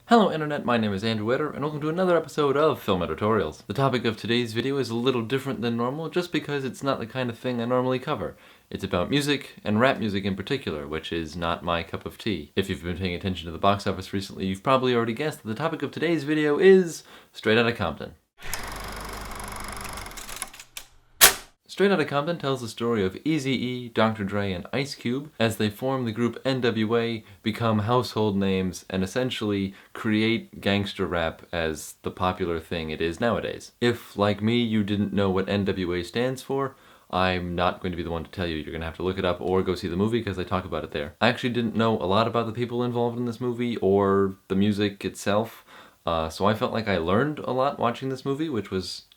Hello Internet, my name is Andrew Eder, and welcome to another episode of Film Editorials. The topic of today's video is a little different than normal just because it's not the kind of thing I normally cover. It's about music, and rap music in particular, which is not my cup of tea. If you've been paying attention to the box office recently, you've probably already guessed that the topic of today's video is Straight Outta Compton. Straight Outta Compton tells the story of Eazy-E, Dr. Dre, and Ice Cube as they form the group NWA, become household names, and essentially create gangster rap as the popular thing it is nowadays. If, like me, you didn't know what NWA stands for, I'm not going to be the one to tell you. You're going to have to look it up or go see the movie because I talk about it there. I actually didn't know a lot about the people involved in this movie or the music itself, so I felt like I learned a lot watching this movie, which was,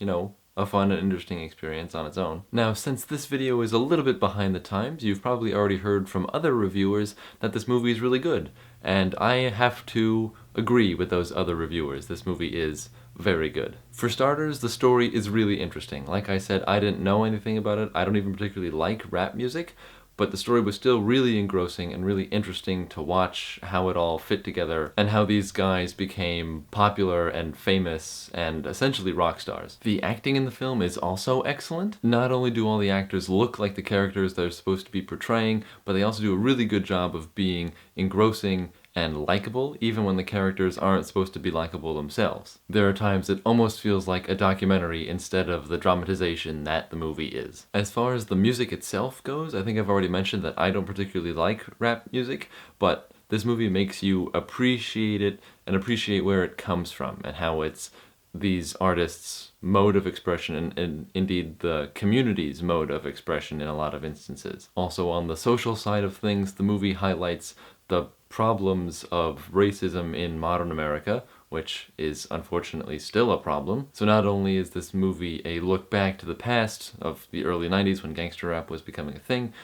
a fun and interesting experience on its own. Now, since this video is a little bit behind the times, you've probably already heard from other reviewers that this movie is really good, and I have to agree with those other reviewers. This movie is very good. For starters, the story is really interesting. Like I said, I didn't know anything about it. I don't even particularly like rap music, but the story was still really engrossing and really interesting to watch how it all fit together and how these guys became popular and famous and essentially rock stars. The acting in the film is also excellent. Not only do all the actors look like the characters they're supposed to be portraying, but they also do a really good job of being engrossing and likable, even when the characters aren't supposed to be likable themselves. There are times it almost feels like a documentary instead of the dramatization that the movie is. As far as the music itself goes, I think I've already mentioned that I don't particularly like rap music, but this movie makes you appreciate it and appreciate where it comes from and how it's these artists' mode of expression and indeed the community's mode of expression in a lot of instances. Also, on the social side of things, the movie highlights the problems of racism in modern America, which is unfortunately still a problem. So not only is this movie a look back to the past of the early 90s when gangster rap was becoming a thing,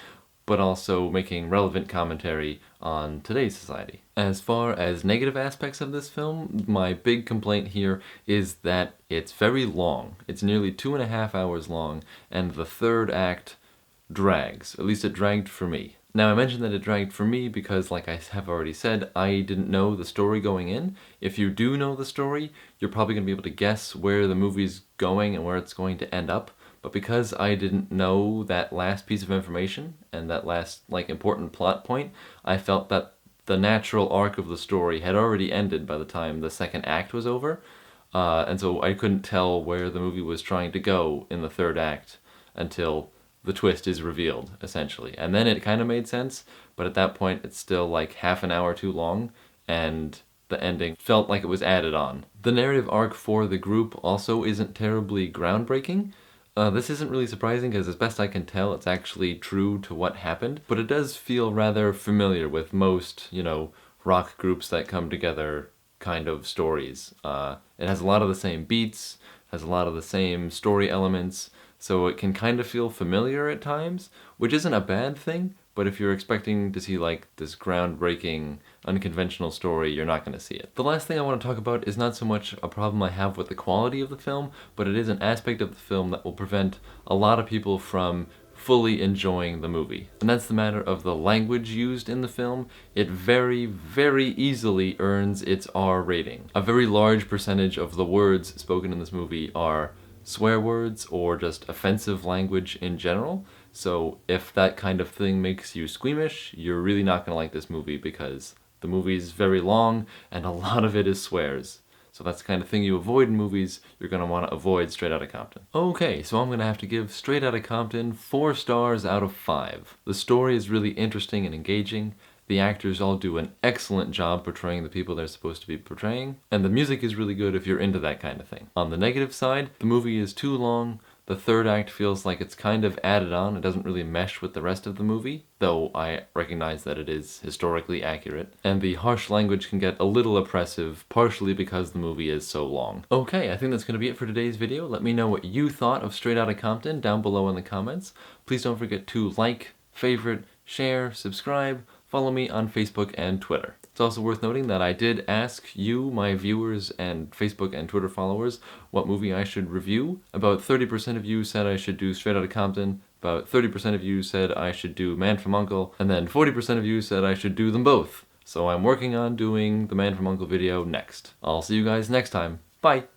but also making relevant commentary on today's society. As far as negative aspects of this film, my big complaint here is that it's very long. It's nearly 2.5 hours long, and the third act drags. At least it dragged for me. Now, I mentioned that it dragged for me because, like I have already said, I didn't know the story going in. If you do know the story, you're probably going to be able to guess where the movie's going and where it's going to end up. But because I didn't know that last piece of information and that last, important plot point, I felt that the natural arc of the story had already ended by the time the second act was over. And so I couldn't tell where the movie was trying to go in the third act until the twist is revealed, essentially. And then it kind of made sense, but at that point it's still like half an hour too long, and the ending felt like it was added on. The narrative arc for the group also isn't terribly groundbreaking. This isn't really surprising because as best I can tell, it's actually true to what happened, but it does feel rather familiar with most, rock groups that come together kind of stories. It has a lot of the same beats, has a lot of the same story elements, so it can kind of feel familiar at times, which isn't a bad thing, but if you're expecting to see this groundbreaking, unconventional story, you're not going to see it. The last thing I want to talk about is not so much a problem I have with the quality of the film, but it is an aspect of the film that will prevent a lot of people from fully enjoying the movie. And that's the matter of the language used in the film. It very, very easily earns its R rating. A very large percentage of the words spoken in this movie are swear words or just offensive language in general. So if that kind of thing makes you squeamish, you're really not going to like this movie because the movie's very long and a lot of it is swears. So that's the kind of thing you avoid in movies. You're going to want to avoid Straight Outta Compton. Okay, so I'm going to have to give Straight Outta Compton 4 stars out of 5. The story is really interesting and engaging. The actors all do an excellent job portraying the people they're supposed to be portraying, and the music is really good if you're into that kind of thing. On the negative side, the movie is too long. The third act feels like it's kind of added on. It doesn't really mesh with the rest of the movie, though I recognize that it is historically accurate. And the harsh language can get a little oppressive, partially because the movie is so long. Okay, I think that's going to be it for today's video. Let me know what you thought of Straight Outta Compton down below in the comments. Please don't forget to like, favorite, share, subscribe, follow me on Facebook and Twitter. It's also worth noting that I did ask you, my viewers and Facebook and Twitter followers, what movie I should review. About 30% of you said I should do Straight Outta Compton, about 30% of you said I should do Man from U.N.C.L.E., and then 40% of you said I should do them both. So I'm working on doing the Man from U.N.C.L.E. video next. I'll see you guys next time. Bye!